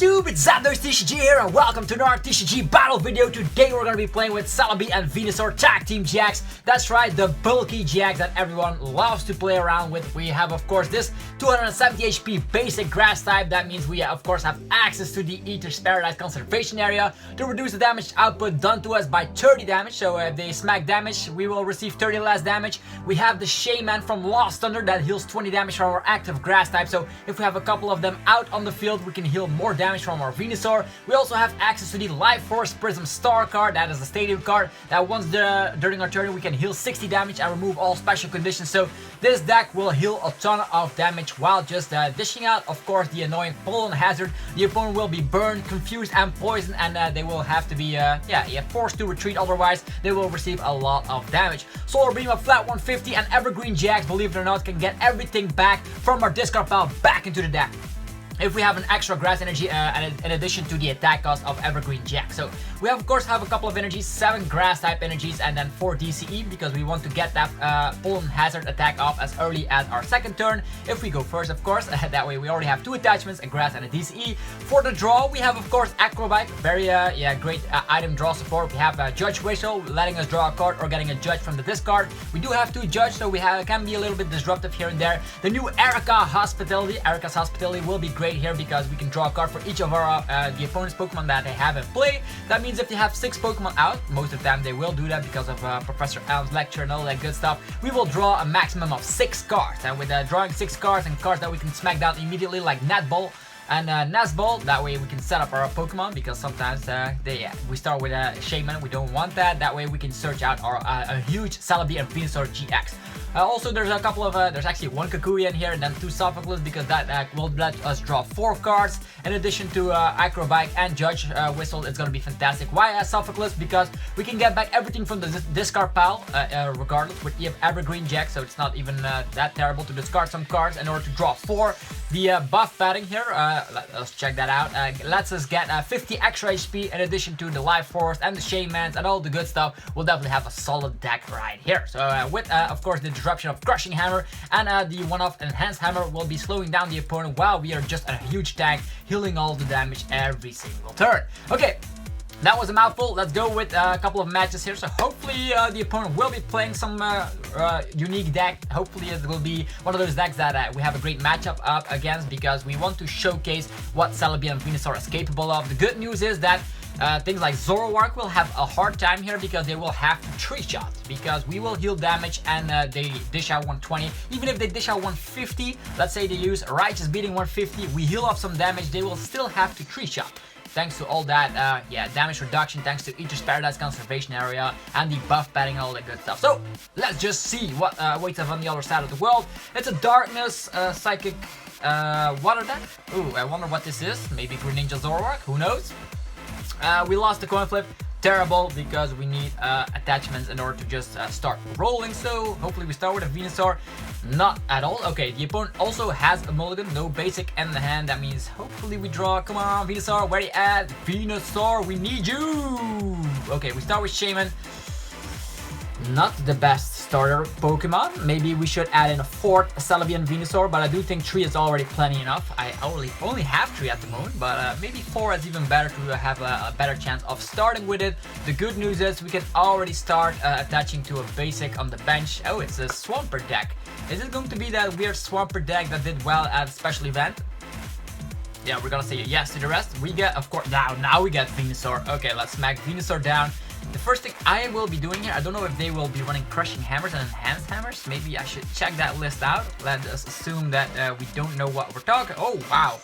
YouTube, it's TCG here and welcome to another TCG battle video. Today we're going to be playing with Celebi and Venusaur GX. That's right, the bulky GX that everyone loves to play around with. We have of course this 270 HP basic grass type. That means we of course have access to the Aether's Paradise conservation area to reduce the damage output done to us by 30 damage. So if they smack damage, we will receive 30 less damage. We have the Shaymin from Lost Thunder that heals 20 damage from our active grass type. So if we have a couple of them out on the field, we can heal more damage from our Venusaur. We also have access to the live Forrest Prism Star card. That is the stadium card that once during our turn we can heal 60 damage and remove all special conditions. So this deck will heal a ton of damage while just dishing out of course the annoying pollen hazard. The opponent will be burned, confused and poisoned, and they will have to be forced to retreat, otherwise they will receive a lot of damage. Solar Beam of flat 150 and Evergreen GX, believe it or not, can get everything back from our discard pile back into the deck if we have an extra grass energy in addition to the attack cost of Evergreen GX. So we of course have a couple of energies, 7 grass type energies and then 4 DCE, because we want to get that pollen hazard attack off as early as our second turn. If we go first, of course, that way we already have 2 attachments, a grass and a DCE. For the draw, we have of course Acrobike, very great item draw support. We have Judge Whistle, letting us draw a card or getting a Judge from the discard. We do have 2 Judge, so we can be a little bit disruptive here and there. The new Erika's Hospitality will be great here because we can draw a card for each of our the opponent's Pokemon that they have in play. That means if they have 6 Pokemon out, most of the time they will do that because of Professor Elm's lecture and all that good stuff, we will draw a maximum of 6 cards. And with drawing 6 cards and cards that we can smack down immediately like Netball and Nazball, that way we can set up our Pokemon, because sometimes we start with a Shaymin, we don't want that. That way we can search out our a huge Celebi and Venusaur GX. Also, there's a couple of, there's actually 1 Kikuya in here and then 2 Sophocles, because that will let us draw 4 cards. In addition to Acrobike and Judge Whistle, it's going to be fantastic. Why Sophocles? Because we can get back everything from the discard pile, regardless, with Evergreen GX, so it's not even that terrible to discard some cards in order to draw 4. The Buff Padding here, let's check that out, lets us get 50 extra HP in addition to the Live Forest and the Shaymans and all the good stuff. We'll definitely have a solid deck right here. So with, of course, the disruption of Crushing Hammer and the one-off Enhanced Hammer will be slowing down the opponent while we are just a huge tank healing all the damage every single turn. Okay, that was a mouthful. Let's go with a couple of matches here. So hopefully the opponent will be playing some unique deck. Hopefully it will be one of those decks that we have a great matchup up against, because we want to showcase what Celebi and Venusaur is capable of. The good news is that things like Zoroark will have a hard time here because they will have to 3-shot, because we will heal damage and they dish out 120. Even if they dish out 150, let's say they use Righteous Beating 150, we heal off some damage, they will still have to 3-shot. Thanks to all that damage reduction, thanks to Aether's Paradise conservation area and the buff padding and all that good stuff. So let's just see what waits us on the other side of the world. It's a Darkness Psychic Water deck. Ooh, I wonder what this is. Maybe Greninja Zoroark, who knows? We lost the coin flip. Terrible, because we need attachments in order to just start rolling. So hopefully we start with a Venusaur. Not at all. Okay, the opponent also has a mulligan, no basic in the hand. That means hopefully we draw. Come on, Venusaur, where you at? Venusaur, we need you. Okay, we start with Shaymin. Not the best starter Pokemon. Maybe we should add in a 4th Celebi and Venusaur, but I do think 3 is already plenty enough. I only have 3 at the moment, but maybe 4 is even better to have a better chance of starting with it. The good news is we can already start attaching to a basic on the bench. Oh, it's a Swampert deck. Is it going to be that weird Swampert deck that did well at a special event? Yeah, we're gonna say yes to the rest. We get, of course, now we get Venusaur. Okay, let's smack Venusaur down. The first thing I will be doing here, I don't know if they will be running Crushing Hammers and Enhanced Hammers. Maybe I should check that list out. Let us assume that we don't know what we're talking. Oh, wow.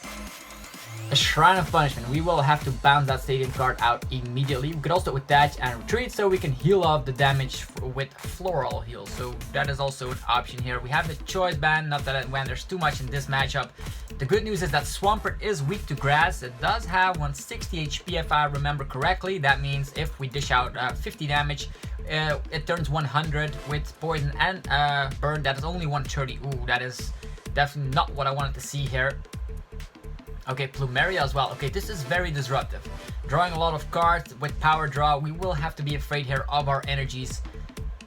A Shrine of Punishment. We will have to bounce that stadium card out immediately. We could also attach and retreat so we can heal off the damage with Floral Heal. So that is also an option here. We have the Choice Band, not that when there's too much in this matchup. The good news is that Swampert is weak to grass. It does have 160 HP if I remember correctly. That means if we dish out 50 damage, it turns 100 with Poison and Burn. That is only 130. Ooh, that is definitely not what I wanted to see here. Okay, Plumeria as well. Okay, this is very disruptive. Drawing a lot of cards with power draw. We will have to be afraid here of our energies.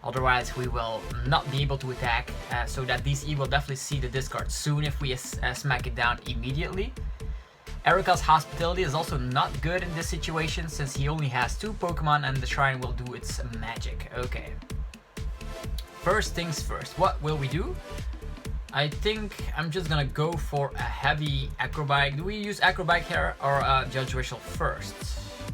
Otherwise, we will not be able to attack. So that DCE will definitely see the discard soon if we smack it down immediately. Erika's Hospitality is also not good in this situation since he only has 2 Pokemon and the Shrine will do its magic. Okay. First things first, what will we do? I think I'm just gonna go for a heavy Acrobike. Do we use Acrobike here or Judge Whistle first?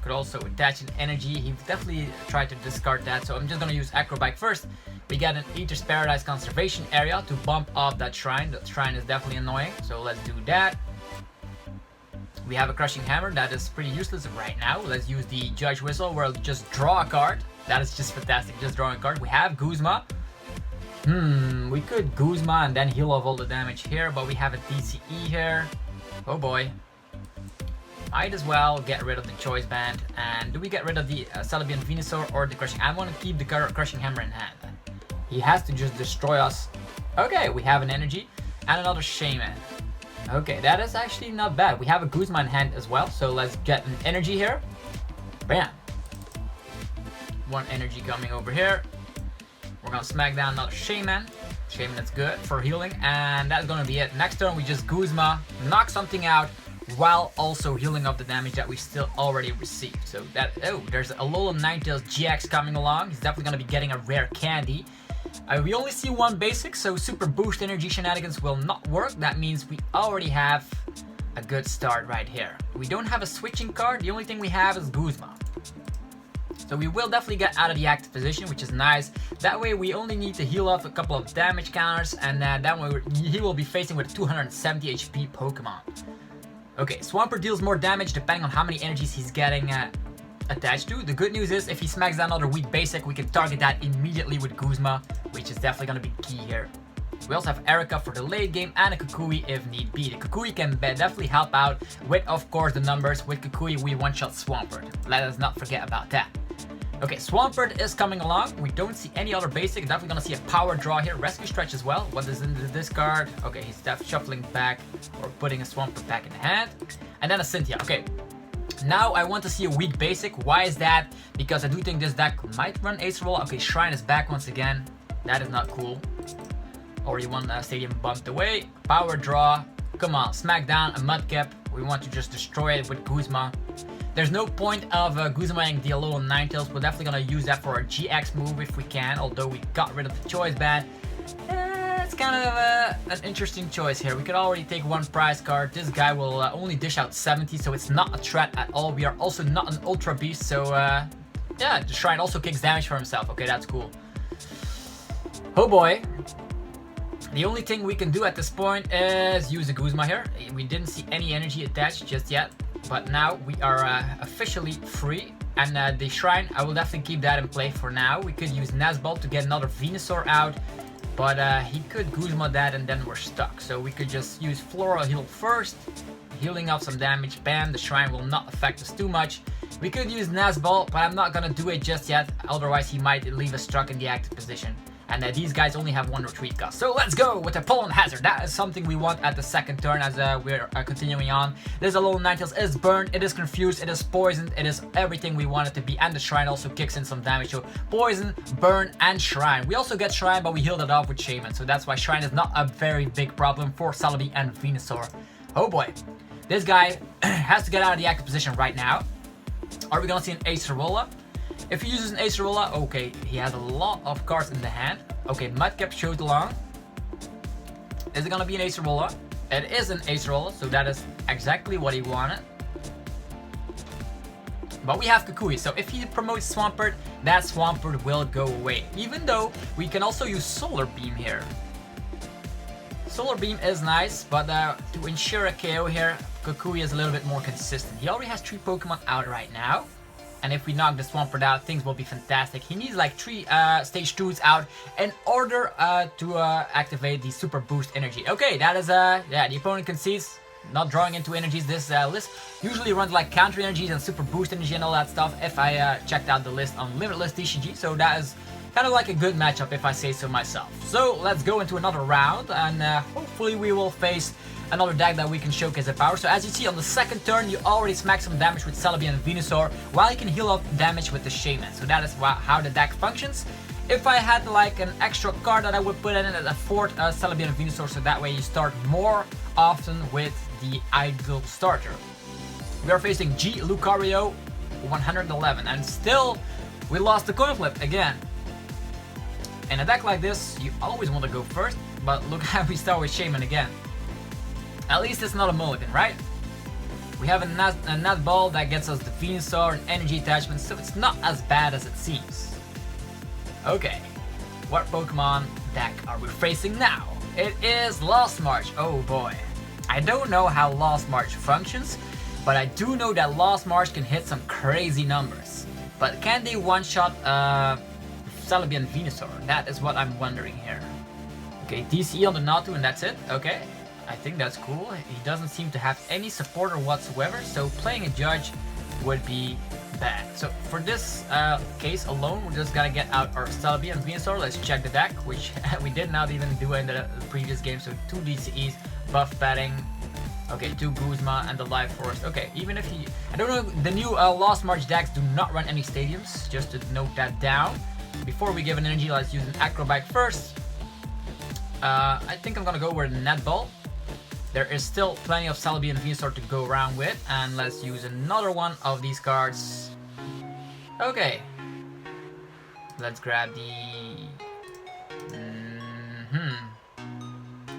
Could also attach an energy. He definitely tried to discard that, so I'm just gonna use Acrobike first. We get an Aether's Paradise Conservation Area to bump up that Shrine. That Shrine is definitely annoying, so let's do that. We have a Crushing Hammer that is pretty useless right now. Let's use the Judge Whistle where I'll just draw a card. That is just fantastic, just drawing a card. We have Guzma. We could Guzma and then heal off all the damage here, but we have a DCE here. Oh boy. Might as well get rid of the Choice Band. And do we get rid of the Celebi and Venusaur or the Crushing? I want to keep the Crushing Hammer in hand. He has to just destroy us. Okay, we have an energy and another Shaymin. Okay, that is actually not bad. We have a Guzma in hand as well, so let's get an energy here. Bam. One energy coming over here. We're gonna smack down another Shaymin. Shaymin, that's good for healing, and that's gonna be it. Next turn, we just Guzma, knock something out, while also healing up the damage that we still already received. So that, oh, there's a Alolan Ninetales GX coming along. He's definitely gonna be getting a rare candy. We only see 1 basic, so Super Boost Energy Shenanigans will not work. That means we already have a good start right here. We don't have a switching card. The only thing we have is Guzma. So we will definitely get out of the active position, which is nice. That way we only need to heal off a couple of damage counters, and that way he will be facing with a 270 HP Pokemon. Okay, Swampert deals more damage depending on how many energies he's getting attached to. The good news is if he smacks down another weak basic, we can target that immediately with Guzma, which is definitely going to be key here. We also have Erika for the late game and a Kukui if need be. The Kukui can definitely help out with, of course, the numbers. With Kukui, we one-shot Swampert. Let us not forget about that. Okay, Swampert is coming along. We don't see any other basic. Definitely gonna see a power draw here. Rescue Stretch as well. What is in the discard? Okay, he's shuffling back or putting a Swampert back in the hand. And then a Cynthia. Okay, now I want to see a weak basic. Why is that? Because I do think this deck might run Acerola. Okay, Shrine is back once again. That is not cool. Already one Stadium bumped away. Power draw. Come on, smack down a Mudkip. We want to just destroy it with Guzma. There's no point of Guzmaing the Alolan Ninetales. We're definitely going to use that for a GX move if we can, although we got rid of the Choice Band. It's kind of an interesting choice here. We could already take 1 prize card. This guy will only dish out 70, so it's not a threat at all. We are also not an Ultra Beast, so yeah, the Shrine also kicks damage for himself. Okay, that's cool. Oh boy. The only thing we can do at this point is use a Guzma here. We didn't see any energy attached just yet. But now we are officially free, and the Shrine, I will definitely keep that in play for now. We could use Nazball to get another Venusaur out, but he could Guzma that and then we're stuck. So we could just use Floral Heal first, healing up some damage. Bam, the Shrine will not affect us too much. We could use Nazball, but I'm not gonna do it just yet, otherwise he might leave us stuck in the active position. And these guys only have 1 retreat cost. So let's go with the Pollen Hazard. That is something we want at the second turn as we're continuing on. This Alolan Ninetales is burned, it is confused, it is poisoned, it is everything we want it to be. And the Shrine also kicks in some damage. So poison, burn, and Shrine. We also get Shrine, but we healed it off with Shaymin. So that's why Shrine is not a very big problem for Celebi and Venusaur. Oh boy. This guy has to get out of the active position right now. Are we gonna see an Acerola? If he uses an Acerola, okay, he has a lot of cards in the hand. Okay, Mudkip showed along. Is it gonna be an Acerola? It is an Acerola, so that is exactly what he wanted. But we have Kukui, so if he promotes Swampert, that Swampert will go away. Even though we can also use Solar Beam here. Solar Beam is nice, but to ensure a KO here, Kukui is a little bit more consistent. He already has 3 Pokemon out right now. And if we knock the Swampert out, things will be fantastic. He needs like 3 stage 2s out in order to activate the Super Boost energy. Okay, that is, yeah, the opponent concedes, not drawing into energies. This list usually runs like counter energies and Super Boost energy and all that stuff if I checked out the list on Limitless TCG. So that is kind of like a good matchup if I say so myself. So let's go into another round, and hopefully we will face another deck that we can showcase the power. So as you see on the second turn, you already smack some damage with Celebi and Venusaur, while you can heal up damage with the Shaymin. So that is how the deck functions. If I had like an extra card that I would put in it as a fourth Celebi and Venusaur, so that way you start more often with the ideal starter. We are facing G Lucario 111, and still we lost the coin flip again. In a deck like this, you always want to go first, but look how we start with Shaymin again. At least it's not a mulligan, right? We have a nut ball that gets us the Venusaur and energy attachment, so it's not as bad as it seems. Okay, what Pokemon deck are we facing now? It is Lost March. Oh boy. I don't know how Lost March functions, but I do know that Lost March can hit some crazy numbers. But can they one-shot Celebi and Venusaur? That is what I'm wondering here. Okay, DC on the Natu and that's it. Okay, I think that's cool. He doesn't seem to have any supporter whatsoever, so playing a Judge would be bad. So for this case alone, we're just gonna get out our Celebi and Venusaur. Let's check the deck, which we did not even do in the previous game. So 2 DCEs, Buff Padding, okay, 2 Guzma, and the Live Forest. Okay, even if he... I don't know, the new Lost March decks do not run any stadiums, just to note that down. Before we give an energy, let's use an Acrobat first. I think I'm gonna go with a Net Ball. There is still plenty of Celebi and Venusaur to go around with, and let's use another one of these cards. Okay, let's grab the...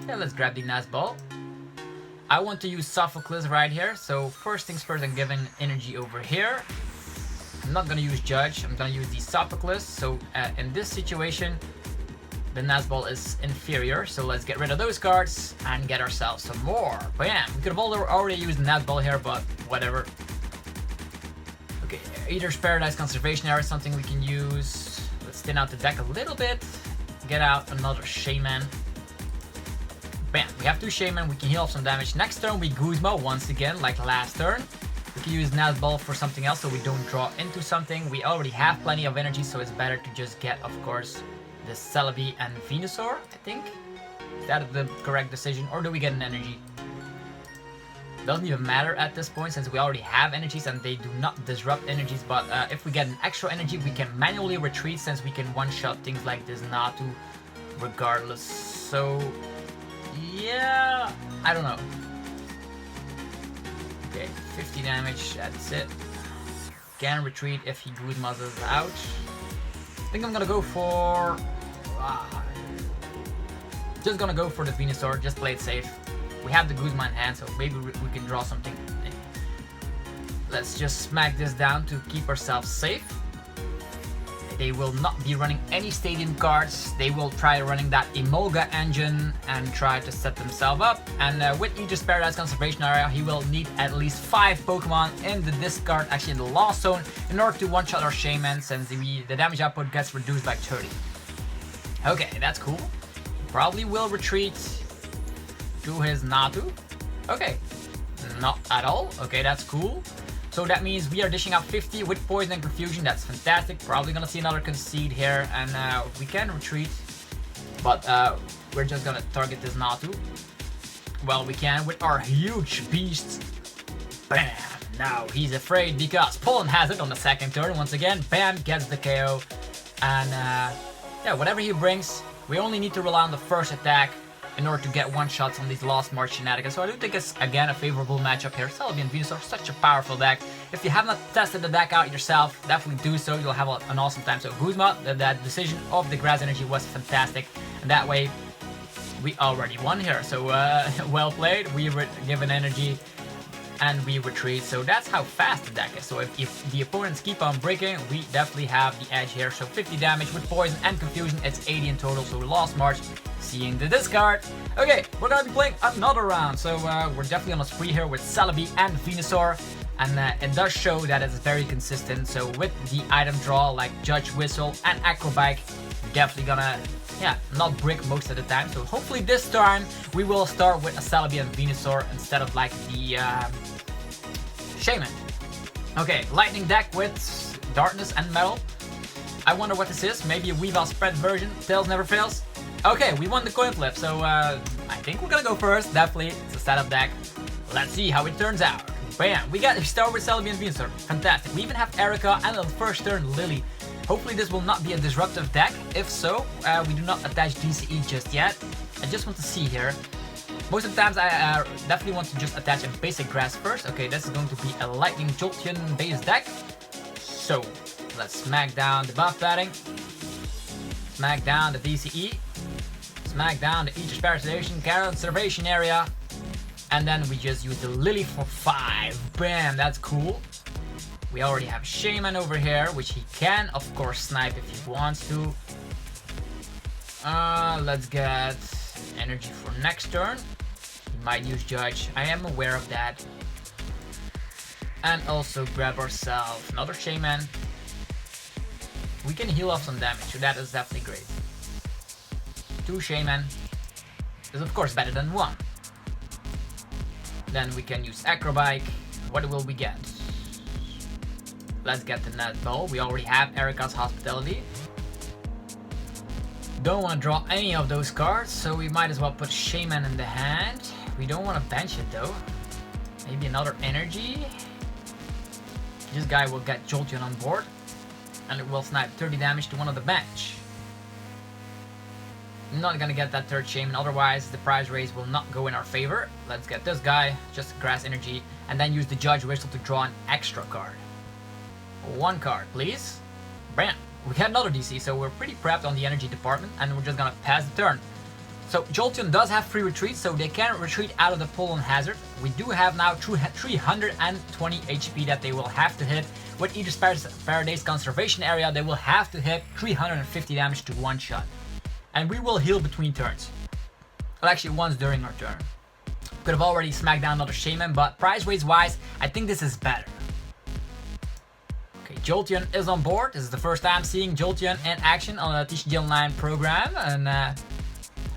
Yeah, let's grab the Net Ball. I want to use Sophocles right here, so first things first, I'm giving energy over here. I'm not gonna use Judge, I'm gonna use the Sophocles, so in this situation, the Nazball is inferior, so let's get rid of those cards and get ourselves some more. Bam! We could have already used Nazball here, but whatever. Okay, Aether's Paradise Conservation Area is something we can use. Let's thin out the deck a little bit. Get out another Shaymin. Bam! We have 2 Shaymin, we can heal off some damage. Next turn we Guzma once again, like last turn. We can use Nazball for something else so we don't draw into something. We already have plenty of energy, so it's better to just get, of course, the Celebi and Venusaur, I think. Is that the correct decision, or do we get an energy? Doesn't even matter at this point since we already have energies and they do not disrupt energies, but if we get an extra energy we can manually retreat since we can one-shot things like this Natu regardless. So yeah, I don't know. Okay, 50 damage, that's it. Can retreat if he Guzmas us out. I think I'm gonna go for... just gonna go for the Venusaur, just play it safe. We have the Guzma in hand, so maybe we can draw something. Let's just smack this down to keep ourselves safe. They will not be running any stadium cards. They will try running that Emolga engine and try to set themselves up. And with Aether's Paradise Conservation Area, he will need at least 5 Pokemon in the discard, actually in the Lost Zone, in order to one-shot our Shaymin, since the damage output gets reduced by 30. Okay, that's cool. Probably will retreat to his Natu. Okay, not at all. Okay, that's cool. So that means we are dishing out 50 with Poison and Confusion. That's fantastic. Probably gonna see another Concede here, and we can retreat. But we're just gonna target this Natu. Well, we can with our huge beast. Bam! Now he's afraid because Poland has it on the second turn. Once again, bam, gets the KO. And yeah, whatever he brings, we only need to rely on the first attack in order to get one-shots on these Lost March shenanigans. So I do think it's, again, a favorable matchup here. Celebi and Venusaur, such a powerful deck. If you have not tested the deck out yourself, definitely do so. You'll have an awesome time. So Guzma, that decision of the Grass Energy was fantastic. And that way, we already won here. So well played. We give an energy and we retreat. So that's how fast the deck is. So if the opponents keep on breaking, we definitely have the edge here. So 50 damage with Poison and Confusion. It's 80 in total. So Lost March, seeing the discard. Okay, we're gonna be playing another round. So we're definitely on a spree here with Celebi and Venusaur. And it does show that it's very consistent. So with the item draw like Judge Whistle and Acrobike, we're definitely gonna, yeah, not brick most of the time. So hopefully this time we will start with a Celebi and Venusaur instead of like the Shaymin. Okay, lightning deck with darkness and metal. I wonder what this is. Maybe a Weavile spread version. Tails never fails. Okay, we won the coin flip, so I think we're gonna go first. Definitely, it's a setup deck. Let's see how it turns out. Bam! We start with Celebi and Venusaur. Fantastic. We even have Erika and on the first turn Lily. Hopefully this will not be a disruptive deck. If so, we do not attach DCE just yet. I just want to see here. Most of the times I definitely want to just attach a basic grass first. Okay, this is going to be a Lightning Jolteon based deck. So let's smack down the Buff Padding, smack down the DCE, smack down the Aether Parasitization Conservation Area, and then we just use the Lily for 5. Bam, that's cool. We already have Shaymin over here, which he can of course snipe if he wants to. Let's get energy for next turn. He might use Judge, I am aware of that. And also grab ourselves another Shaymin. We can heal off some damage, so that is definitely great. 2 Shaymin is of course better than 1. Then we can use Acrobike. What will we get? Let's get the Net Ball. We already have Erika's Hospitality. Don't want to draw any of those cards, so we might as well put Shaymin in the hand. We don't want to bench it though. Maybe another energy. This guy will get Jolteon on board, and it will snipe 30 damage to one of the bench. Not gonna get that third Shaymin, otherwise the prize raise will not go in our favor. Let's get this guy, just grass energy, and then use the Judge Whistle to draw an extra card. 1 card, please. Bam! We got another DC, so we're pretty prepped on the energy department, and we're just gonna pass the turn. So Jolteon does have free retreat, so they can retreat out of the Pollen Hazard. We do have now 320 HP that they will have to hit. With Aether Parasitization Conservation Area, they will have to hit 350 damage to 1 shot. And we will heal between turns. Well, actually once during our turn. Could have already smacked down another Shaymin, but prize raise wise, I think this is better. Okay, Jolteon is on board. This is the first time seeing Jolteon in action on a TCG Online program, and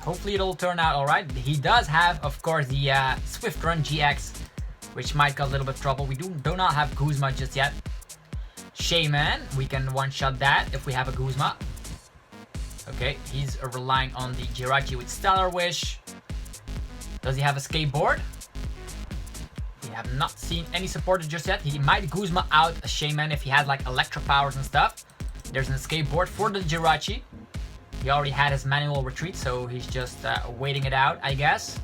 hopefully it'll turn out alright. He does have, of course, the Swift Run GX, which might cause a little bit of trouble. We do not have Guzma just yet. Shaymin, we can one-shot that if we have a Guzma. Okay, he's relying on the Jirachi with Stellar Wish. Does he have a skateboard? We have not seen any supporter just yet. He might Guzma out a Shaymin if he has like Electro powers and stuff. There's a skateboard for the Jirachi. He already had his manual retreat, so he's just waiting it out, I guess.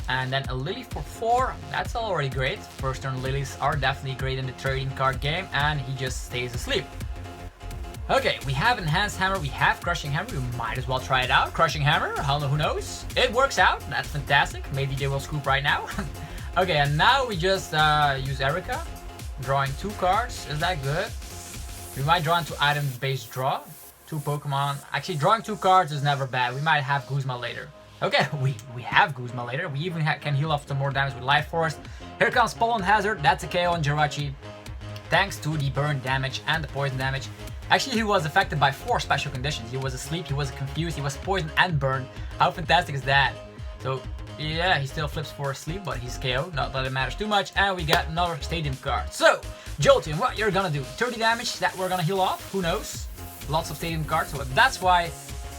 And then a Lily for 4. That's already great. First turn Lilies are definitely great in the trading card game, and he just stays asleep. Okay, we have Enhanced Hammer, we have Crushing Hammer, we might as well try it out. Crushing Hammer, who knows? It works out, that's fantastic. Maybe they will scoop right now. Okay, and now we just use Erika. Drawing 2 cards, is that good? We might draw into item-based draw. 2 Pokemon. Actually, drawing 2 cards is never bad. We might have Guzma later. Okay, we have Guzma later. We even can heal off some more damage with Life Force. Here comes Pollen Hazard, that's a KO on Jirachi. Thanks to the burn damage and the poison damage. Actually, he was affected by 4 special conditions. He was asleep, he was confused, he was poisoned and burned. How fantastic is that? So, yeah, he still flips for sleep, but he's KO'd. Not that it matters too much. And we got another Stadium card. So, Jolteon, what you're gonna do? 30 damage that we're gonna heal off? Who knows? Lots of Stadium cards, so that's why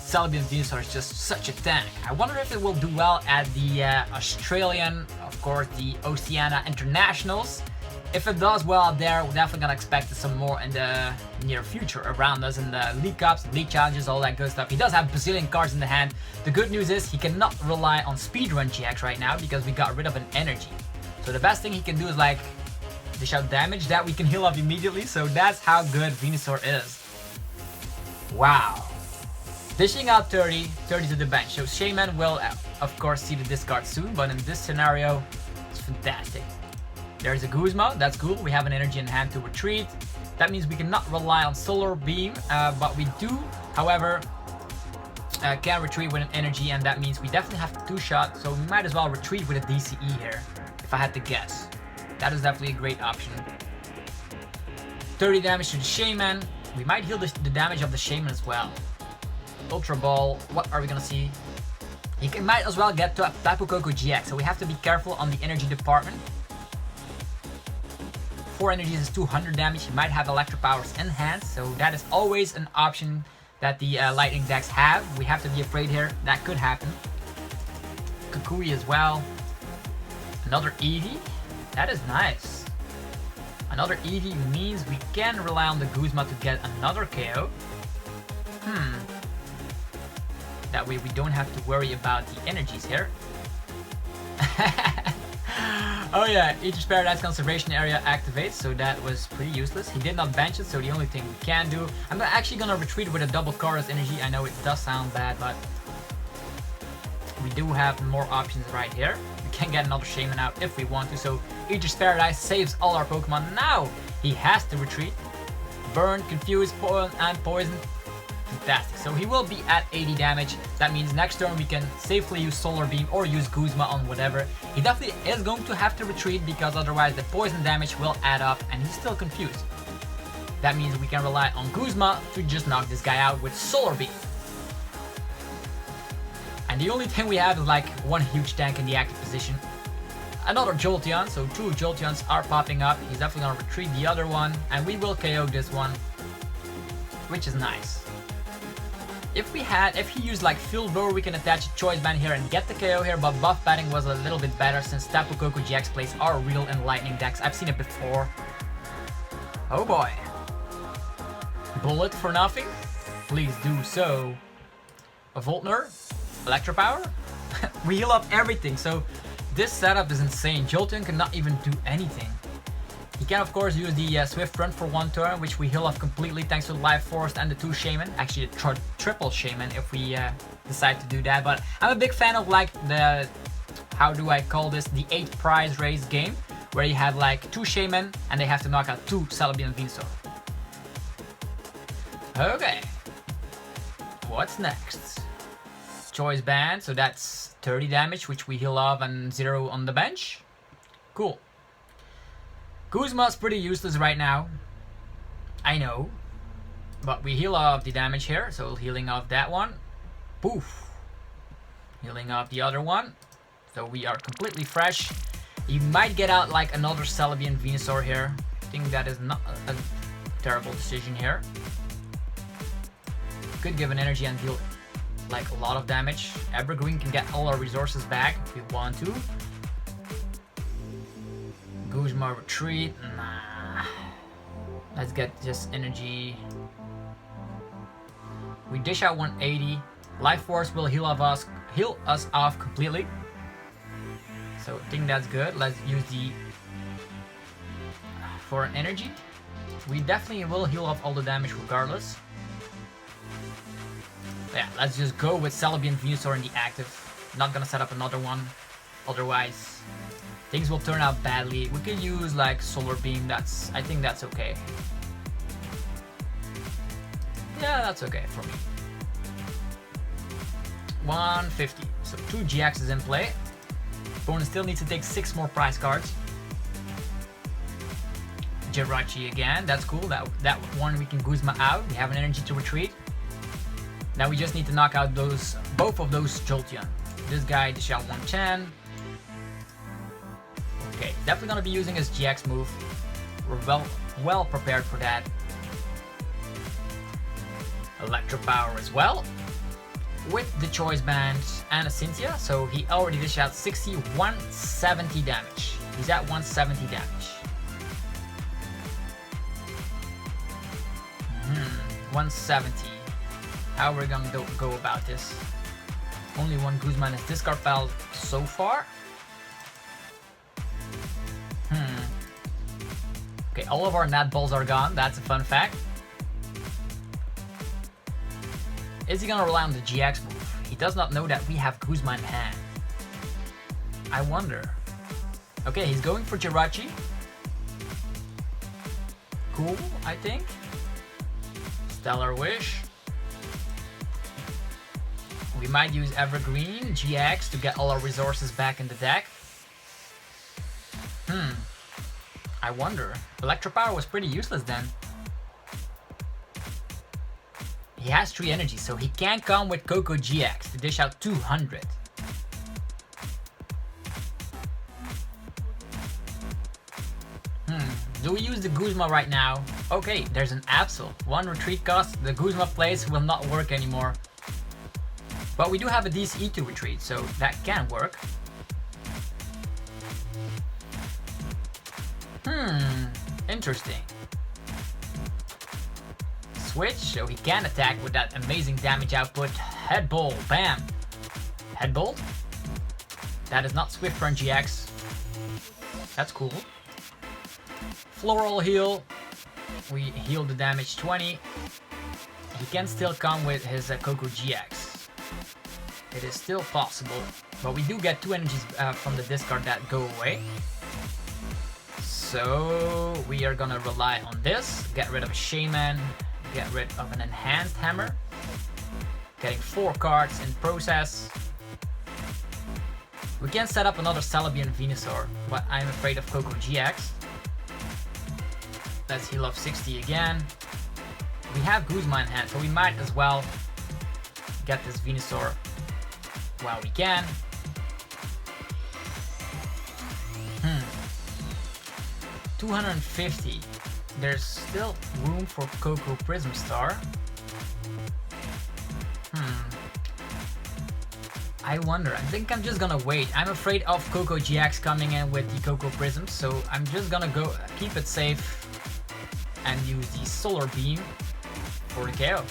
Celebi and Venusaur is just such a tank. I wonder if it will do well at the Australian, of course, the Oceania Internationals. If it does well there, we're definitely gonna expect some more in the near future around us in the League Cups, League Challenges, all that good stuff. He does have bazillion cards in the hand. The good news is he cannot rely on Speedrun GX right now because we got rid of an energy. So the best thing he can do is like dish out damage that we can heal off immediately. So that's how good Venusaur is. Wow. Dishing out 30 to the bench. So Shaymin will, of course, see the discard soon, but in this scenario, it's fantastic. There's a Guzma, that's cool. We have an energy in hand to retreat. That means we cannot rely on Solar Beam, but we do, however, can retreat with an energy, and that means we definitely have 2-shot, so we might as well retreat with a DCE here, if I had to guess. That is definitely a great option. 30 damage to the Shaymin. We might heal the damage of the Shaymin as well. Ultra Ball, what are we gonna see? He might as well get to a Tapu Koko GX, so we have to be careful on the energy department. 4 energies is 200 damage. He might have Electro powers in hand, so that is always an option that the Lightning decks have. We have to be afraid here. That could happen. Kukui as well. Another Eevee. That is nice. Another Eevee means we can rely on the Guzma to get another KO. That way we don't have to worry about the energies here. Oh yeah, Aether's Paradise Conservation Area activates, so that was pretty useless. He did not bench it, so the only thing we can do... I'm actually gonna retreat with a double Chorus Energy. I know it does sound bad, but we do have more options right here. We can get another Shaymin out if we want to, so Aether's Paradise saves all our Pokemon. Now he has to retreat. Burn, Confuse, and Poison. Fantastic. So he will be at 80 damage. That means next turn we can safely use Solar Beam or use Guzma on whatever. He definitely is going to have to retreat because otherwise the poison damage will add up and he's still confused. That means we can rely on Guzma to just knock this guy out with Solar Beam. And the only thing we have is like one huge tank in the active position. Another Jolteon, so 2 Jolteons are popping up. He's definitely gonna retreat the other one and we will KO this one, which is nice. If he used like Field Blower, we can attach a Choice Band here and get the KO here, but Buff Padding was a little bit better since Tapu Koko GX plays are real and lightning decks. I've seen it before. Oh boy. Bullet for nothing? Please do so. A Voltner? Electro Power? We heal up everything, so this setup is insane. Jolteon cannot even do anything. He can of course use the Swift Run for 1 turn, which we heal off completely thanks to the Life Forest and the 2 Shaymin. Actually a triple Shaymin if we decide to do that, but I'm a big fan of like the, how do I call this, the 8 prize race game, where you have like 2 Shaymin and they have to knock out 2 Celebi and Venusaur. Okay, what's next? Choice Band, so that's 30 damage, which we heal off and 0 on the bench. Cool. Guzma's pretty useless right now. I know. But we heal off the damage here, so healing off that one. Poof. Healing off the other one. So we are completely fresh. You might get out like another Celebi and Venusaur here. I think that is not a terrible decision here. Could give an energy and deal like a lot of damage. Evergreen can get all our resources back if we want to. Guzma retreat. Nah. Let's get just energy. We dish out 180. Life Force will heal us off completely. So I think that's good. Let's use the for an energy. We definitely will heal off all the damage regardless. Yeah, let's just go with Celebi and Venusaur in the active. Not gonna set up another one. Otherwise, things will turn out badly. We could use like Solar Beam. I think that's okay. Yeah, that's okay for me. 150. So 2 GXs in play. Opponent still needs to take 6 more prize cards. Jirachi again. That's cool. That one we can Guzma out. We have an energy to retreat. Now we just need to knock out both of those Jolteon. This guy dish out 110. Okay, definitely gonna be using his GX move. We're well prepared for that. Electro Power as well. With the Choice Band and a Cynthia, so he already dished out 60, 170 damage. He's at 170 damage. 170. How are we gonna go about this? Only one Guzma in his discard pile so far. Okay, all of our Nat Balls are gone. That's a fun fact. Is he gonna rely on the GX move? He does not know that we have Guzma in hand. I wonder. Okay, he's going for Jirachi. Cool, I think. Stellar Wish. We might use Evergreen GX to get all our resources back in the deck. I wonder. Electro Power was pretty useless then. He has 3 energy, so he can come with Koko GX to dish out 200. Do we use the Guzma right now? Okay, there's an Absol. 1 retreat cost, the Guzma place will not work anymore. But we do have a DCE to retreat, so that can work. Interesting. Switch, so he can attack with that amazing damage output. Head Bolt, bam. Head Bolt? That is not Swift Run GX. That's cool. Floral Heal. We heal the damage 20. He can still come with his Coco GX. It is still possible, but we do get 2 energies from the discard that go away. So we are gonna rely on this. Get rid of a Shaymin. Get rid of an Enhanced Hammer. Getting 4 cards in process. We can set up another Celebi and Venusaur, but I'm afraid of Coco GX. Let's heal up 60 again. We have Guzma in hand, so we might as well get this Venusaur while we can. 250. There's still room for Coco Prism Star. I wonder. I think I'm just gonna wait. I'm afraid of Coco GX coming in with the Coco Prism, so I'm just gonna go keep it safe and use the Solar Beam for the KO.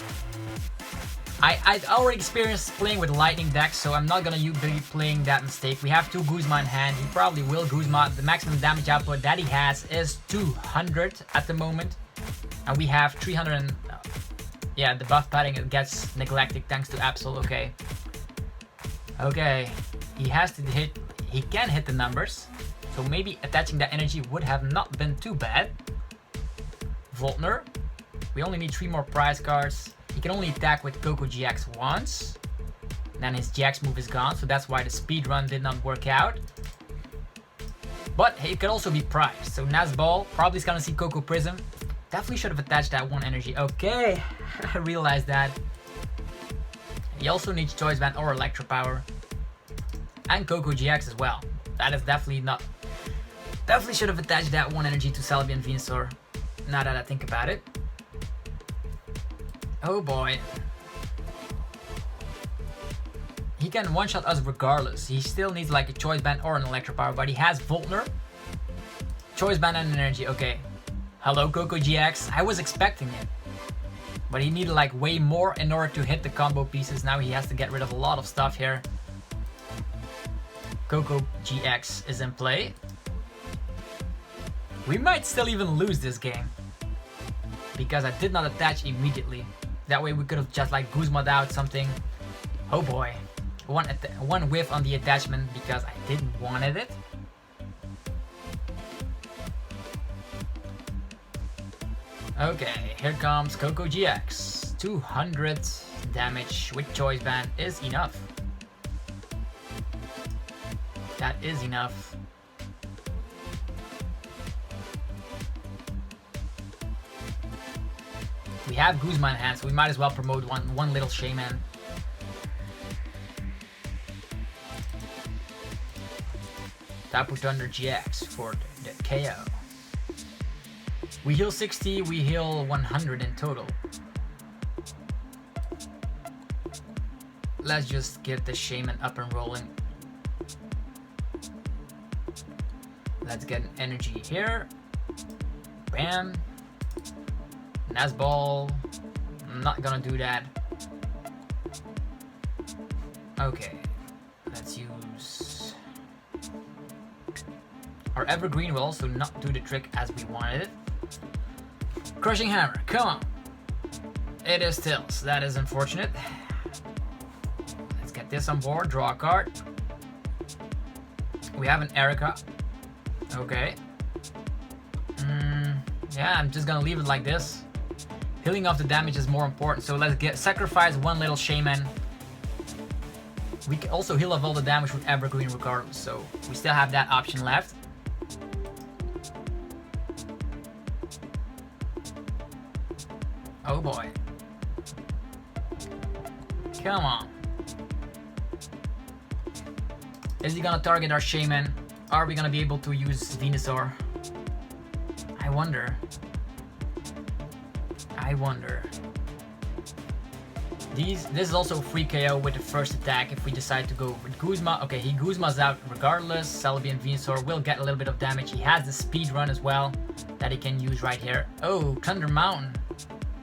I've already experienced playing with Lightning decks, so I'm not gonna be playing that mistake. We have 2 Guzma in hand. He probably will Guzma. The maximum damage output that he has is 200 at the moment. And we have 300 and... yeah, the buff padding gets neglected thanks to Absol. Okay. Okay. He has to hit... he can hit the numbers. So maybe attaching that energy would have not been too bad. Voltner. We only need 3 more prize cards. He can only attack with Coco GX once. Then his GX move is gone, so that's why the speed run did not work out. But it could also be prized. So Nazball probably is gonna see Coco Prism. Definitely should have attached that 1 energy. Okay, I realized that. He also needs Choice Band or Electro Power. And Coco GX as well. That is definitely not... definitely should have attached that 1 energy to Celebi and Venusaur. Now that I think about it. Oh boy. He can one-shot us regardless. He still needs like a Choice Band or an Electro Power, but he has Voltner, Choice Band and an energy. Okay. Hello Coco GX. I was expecting it. But he needed like way more in order to hit the combo pieces. Now he has to get rid of a lot of stuff here. Coco GX is in play. We might still even lose this game. Because I did not attach immediately. That way we could have just like Guzma'd out something. Oh boy. One whiff on the attachment because I didn't wanted it. Okay, here comes Coco GX. 200 damage with Choice Band is enough. That is enough. We have Guzma in hand, so we might as well promote one little Shaymin. Tapu Thunder GX for the KO. We heal 60, we heal 100 in total. Let's just get the Shaymin up and rolling. Let's get an energy here. Bam. Nazball. I'm not gonna do that. Okay. Let's use... our Evergreen will also not do the trick as we wanted it. Crushing Hammer, come on. It is Tills, that is unfortunate. Let's get this on board, draw a card. We have an Erika. Okay. Yeah, I'm just gonna leave it like this. Healing off the damage is more important, so let's sacrifice one little Shaymin. We can also heal off all the damage with Evergreen regardless, so we still have that option left. Oh boy. Come on. Is he gonna target our Shaymin? Are we gonna be able to use Venusaur? I wonder. This is also a free KO with the first attack if we decide to go with Guzma. Okay, he Guzma's out regardless. Celebi and Venusaur will get a little bit of damage. He has the speed run as well that he can use right here. Oh, Thunder Mountain.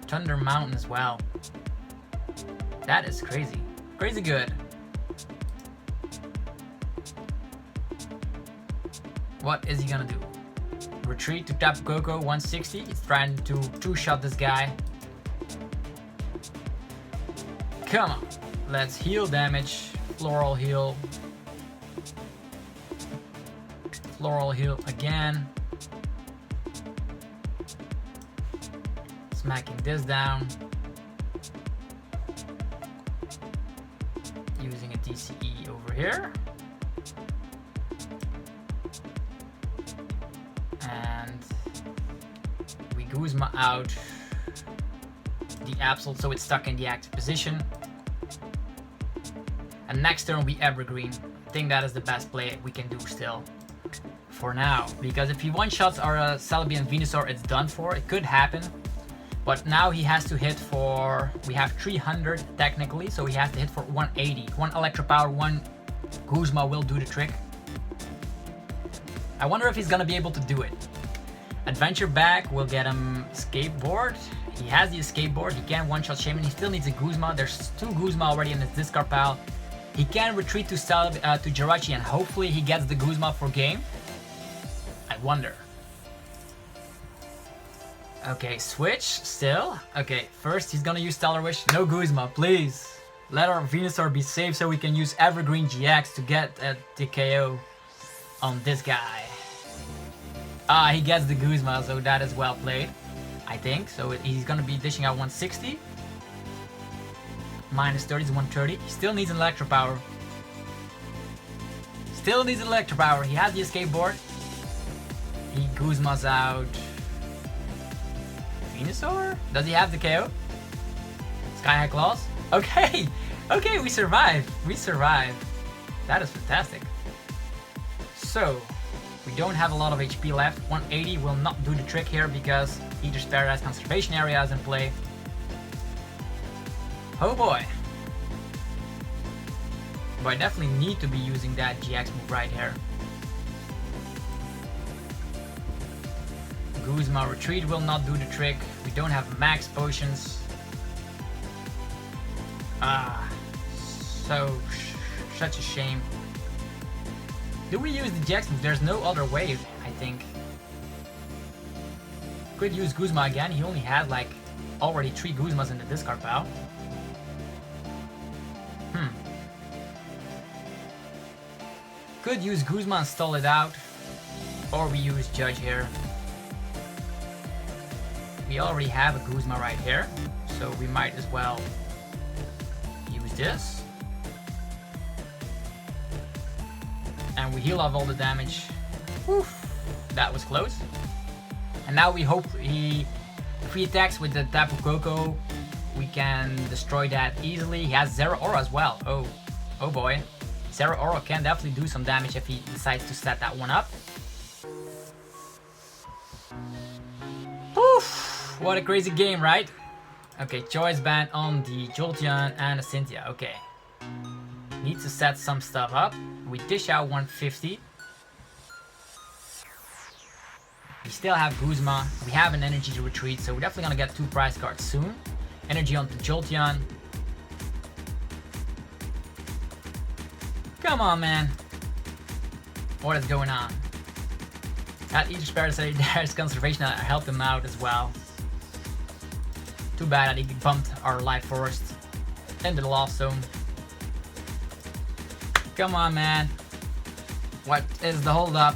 Thunder Mountain as well. That is crazy. Crazy good. What is he gonna do? Retreat to Tapu Koko 160. He's trying to two-shot this guy. Come on. Let's heal damage. Floral heal. Floral heal again. Smacking this down. Using a TCE over here. And we Guzma out the Absol, so it's stuck in the active position. And next turn we Evergreen. I think that is the best play we can do still for now, because if he one-shots our Celebi and Venusaur, it's done for. It could happen, but now he has to hit for, we have 300 technically, so he has to hit for 180. One Electro Power, one Guzma will do the trick. I wonder if he's gonna be able to do it. Adventure back will get him Skateboard. He has the escape board. He can one-shot Shaymin. He still needs a Guzma. There's 2 Guzma already in his discard pile. He can retreat to Jirachi, and hopefully he gets the Guzma for game. I wonder. Okay, switch still. Okay, first he's gonna use Stellar Wish. No Guzma, please. Let our Venusaur be safe so we can use Evergreen GX to get the KO on this guy. Ah, he gets the Guzma, so that is well played, I think. So he's gonna be dishing out 160. Minus 30 is 130. He still needs an Electro Power. Still needs an Electro Power. He has the escape board. He Guzma's out. Venusaur? Does he have the KO? Sky High Claws? Okay! Okay, we survived. We survived. That is fantastic. So, we don't have a lot of HP left. 180 will not do the trick here because Aether's Paradise Conservation Area is in play. Oh boy. But I definitely need to be using that GX move right here. Guzma Retreat will not do the trick. We don't have max potions. Ah, such a shame. Do we use the GX move? There's no other way, I think. Could use Guzma again. He only had like already 3 Guzmas in the discard pile. Could use Guzma and stall it out. Or we use Judge here. We already have a Guzma right here, so we might as well use this. And we heal off all the damage. Oof, that was close. And now we hope if he attacks with the Tapu Koko, we can destroy that easily. He has Zero Aura as well. Oh boy. Zero Aura can definitely do some damage if he decides to set that one up. Oof, what a crazy game, right? Okay, Choice Band on the Jolteon and a Cynthia. Okay. Need to set some stuff up. We dish out 150. We still have Guzma. We have an energy to retreat, so we're definitely gonna get 2 prize cards soon. Energy onto Jolteon. Come on, man. What is going on? That Aether's Paradise Conservation helped him out as well. Too bad that he bumped our Life Forest into the Lost Zone. Come on, man. What is the hold up?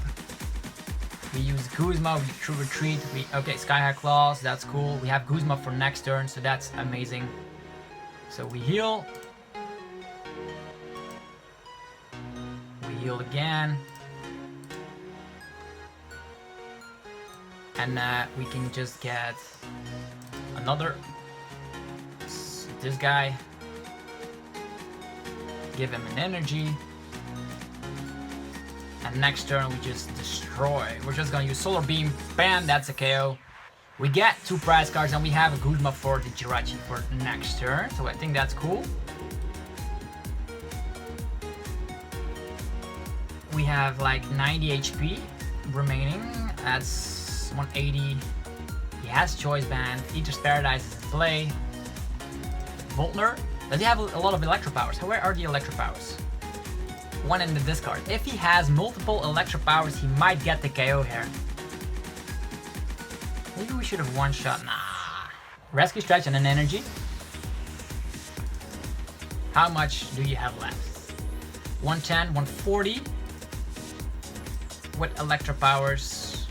We use Guzma, we true retreat. Okay, Sky High Claws, that's cool. We have Guzma for next turn, so that's amazing. So we heal. We heal again. And we can just get another. This guy. Give him an energy. And next turn we just destroy. We're just gonna use Solar Beam. Bam, that's a KO. We get 2 prize cards, and we have a Guzma for the Jirachi for next turn, so I think that's cool. We have like 90 HP remaining. That's 180. He has Choice Band. Aether's Paradise is in play. Voltner. Does he have a lot of Electro Powers? Where are the Electro Powers? One in the discard. If he has multiple Electro Powers, he might get the KO here. Maybe we should have one-shot. Nah. Rescue Stretch and an Energy. How much do you have left? 110, 140. With Electro Powers.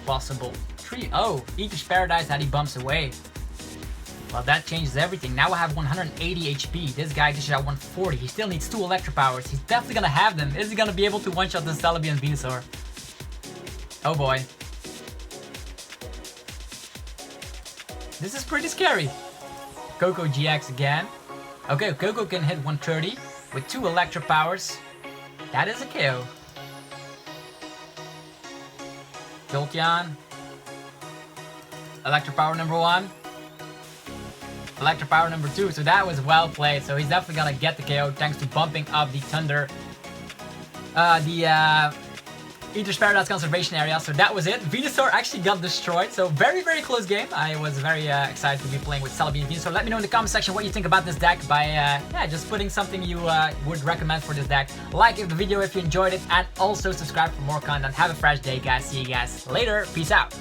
Possible 3. Oh, Aether's Paradise that he bumps away. Well, that changes everything. Now I have 180 HP. This guy just got 140. He still needs 2 Electro Powers. He's definitely gonna have them. Is he gonna be able to one-shot the Celebi and Venusaur? Oh boy. This is pretty scary. Coco GX again. Okay, Coco can hit 130 with 2 Electro Powers. That is a KO. Jolteon. Electro Power number 1. Electro Power number 2. So that was well played. So he's definitely gonna get the KO thanks to bumping up the Thunder. Aether's Paradise Conservation Area. So that was it. Venusaur actually got destroyed. So very, very close game. I was very excited to be playing with Celebi and Venusaur. Let me know in the comment section what you think about this deck by just putting something you would recommend for this deck. Like the video if you enjoyed it, and also subscribe for more content. Have a fresh day, guys. See you guys later. Peace out.